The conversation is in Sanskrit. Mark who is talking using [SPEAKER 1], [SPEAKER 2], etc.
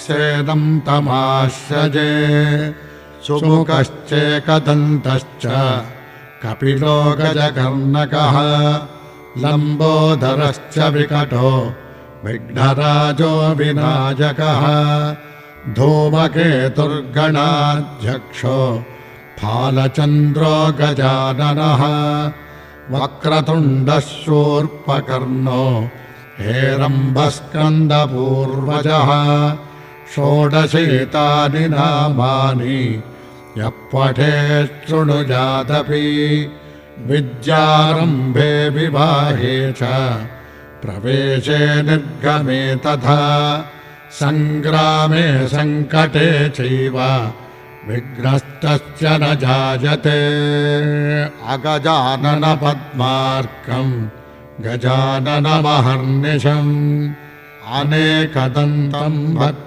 [SPEAKER 1] वक्सेदं तमाश्रजे सुमुखश्चेकदन्तश्च कपिलो गजकर्णकः लम्बोदरश्च विकटो विघ्नराजो विनायकः धूमकेतुर्गणाध्यक्षो फालचन्द्रो गजाननः वक्रतुण्डः शूर्पकर्णो हेरम्बस्कन्दपूर्वजः षोडशैतानि नामानि यः पठेत् शृणुयादपि विद्यारम्भे विवाहे च प्रवेशे निर्गमे तथा सङ्ग्रामे सङ्कटे चैव विघ्नस्तस्य न जायते अगजानन पद्मार्कम् गजाननमहर्निशम् अनेकदन्तम् भक्त